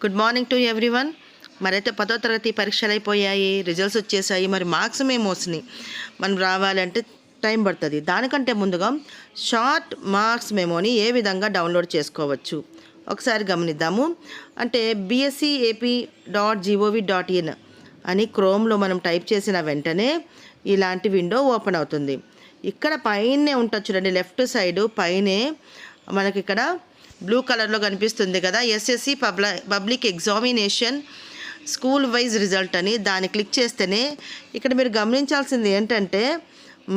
Good morning to everyone. మరైతే 10వ తరగతి పరీక్షలు అయిపోయాయి, రిజల్ట్స్ వచ్చేసాయి. మరి మార్క్స్ మేము వస్తున్నాయి. మనం రావాలంటే టైం పడుతుంది. దానికంటే ముందుగా షార్ట్ మార్క్స్ మెమోని ఏ విధంగా డౌన్లోడ్ చేసుకోవచ్చు ఒకసారి గమనిద్దాము. అంటే bscap.gov.in అని క్రోమ్లో మనం టైప్ చేసిన వెంటనే ఇలాంటి విండో ఓపెన్ అవుతుంది. ఇక్కడ పైనే ఉంటుంది చూడండి, లెఫ్ట్ సైడు పైనే మనకి ఇక్కడ బ్లూ కలర్లో కనిపిస్తుంది కదా, SSC public examination school wise result అని. దాన్ని క్లిక్ చేస్తేనే ఇక్కడ మీరు గమనించాల్సింది ఏంటంటే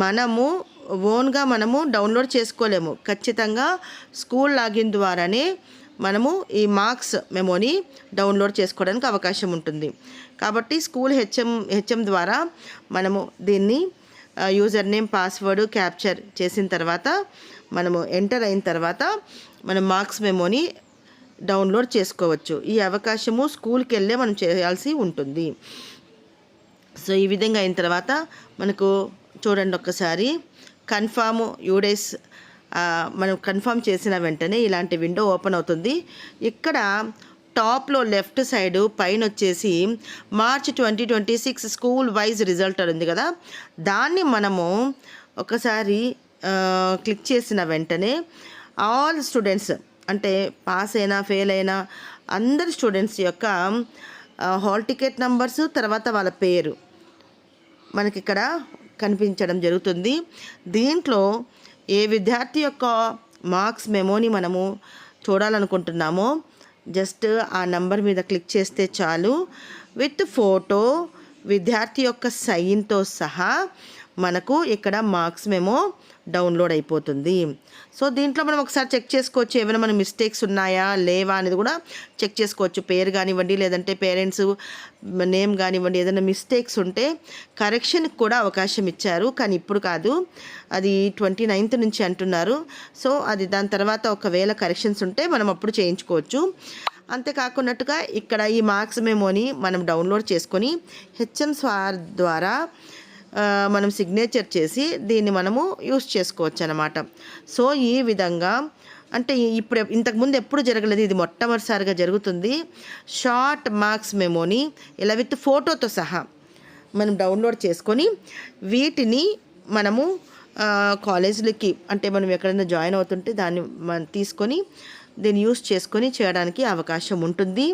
మనము ఓన్గా డౌన్లోడ్ చేసుకోలేము. ఖచ్చితంగా స్కూల్ లాగిన్ ద్వారానే మనము ఈ మార్క్స్ మెమోని డౌన్లోడ్ చేసుకోవడానికి అవకాశం ఉంటుంది. కాబట్టి స్కూల్ హెచ్ఎం ద్వారా మనము దీన్ని యూజర్ నేమ్ పాస్వర్డ్ క్యాప్చర్ చేసిన తర్వాత మనము ఎంటర్ అయిన తర్వాత మనం మార్క్స్ మెమోని డౌన్లోడ్ చేసుకోవచ్చు. ఈ అవకాశము స్కూల్కి వెళ్ళే మనం చేయాల్సి ఉంటుంది. సో ఈ విధంగా అయిన తర్వాత మనకు చూడండి ఒక్కసారి కన్ఫామ్ యూడేస్ మనం కన్ఫర్మ్ చేసిన వెంటనే ఇలాంటి విండో ఓపెన్ అవుతుంది. ఇక్కడ టాప్లో లెఫ్ట్ సైడు పైన వచ్చేసి మార్చ్ 2026 స్కూల్ వైజ్ రిజల్ట్ ఉంది కదా, దాన్ని మనము ఒకసారి క్లిక్ చేసిన వెంటనే ఆల్ స్టూడెంట్స్ అంటే పాస్ అయినా ఫెయిల్ అయినా అందరి స్టూడెంట్స్ యొక్క హాల్ టికెట్ నంబర్స్ తర్వాత వాళ్ళ పేరు మనకి ఇక్కడ కనిపించడం జరుగుతుంది. దీంట్లో ఏ విద్యార్థి యొక్క మార్క్స్ మెమోని మనము చూడాలనుకుంటున్నామో జస్ట్ ఆ నంబర్ మీద క్లిక్ చేస్తే చాలు, విత్ ఫోటో విద్యార్థి యొక్క సైన్తో సహా మనకు ఇక్కడ మార్క్స్ మెమో డౌన్లోడ్ అయిపోతుంది. సో దీంట్లో మనం ఒకసారి చెక్ చేసుకోవచ్చు, ఏమైనా మన మిస్టేక్స్ ఉన్నాయా లేవా అనేది కూడా చెక్ చేసుకోవచ్చు. పేరు కానివ్వండి, లేదంటే పేరెంట్స్ నేమ్ కానివ్వండి, ఏదైనా మిస్టేక్స్ ఉంటే కరెక్షన్కి కూడా అవకాశం ఇచ్చారు. కానీ ఇప్పుడు కాదు, అది 29th నుంచి అంటున్నారు. సో అది దాని తర్వాత ఒకవేళ కరెక్షన్స్ ఉంటే మనం అప్పుడు చేయించుకోవచ్చు. అంతేకాకున్నట్టుగా ఇక్కడ ఈ మార్క్స్ మెమోని మనం డౌన్లోడ్ చేసుకొని హెచ్ఎం ద్వారా మనం సిగ్నేచర్ చేసి దీన్ని మనము యూస్ చేసుకోవచ్చు అన్నమాట. సో ఈ విధంగా అంటే ఇప్పుడు ఇంతకుముందు ఎప్పుడు జరగలేదు, ఇది మొట్టమొదటిసారిగా జరుగుతుంది. షార్ట్ మార్క్స్ మెమోని ఇలా విత్ ఫోటోతో సహా మనం డౌన్లోడ్ చేసుకొని వీటిని మనము కాలేజీలకి అంటే మనం ఎక్కడైనా జాయిన్ అవుతుంటే దాన్ని మనం తీసుకొని దీన్ని యూస్ చేసుకొని చేయడానికి అవకాశం ఉంటుంది.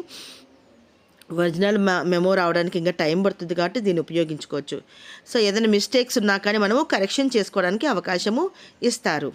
ఒరిజినల్ మెమో రావడానికి ఇంకా టైం పడుతుంది కాబట్టి దీన్ని ఉపయోగించుకోవచ్చు. సో ఏదైనా మిస్టేక్స్ ఉన్నా కానీ మనము కరెక్షన్ చేసుకోవడానికి అవకాశము ఇస్తారు.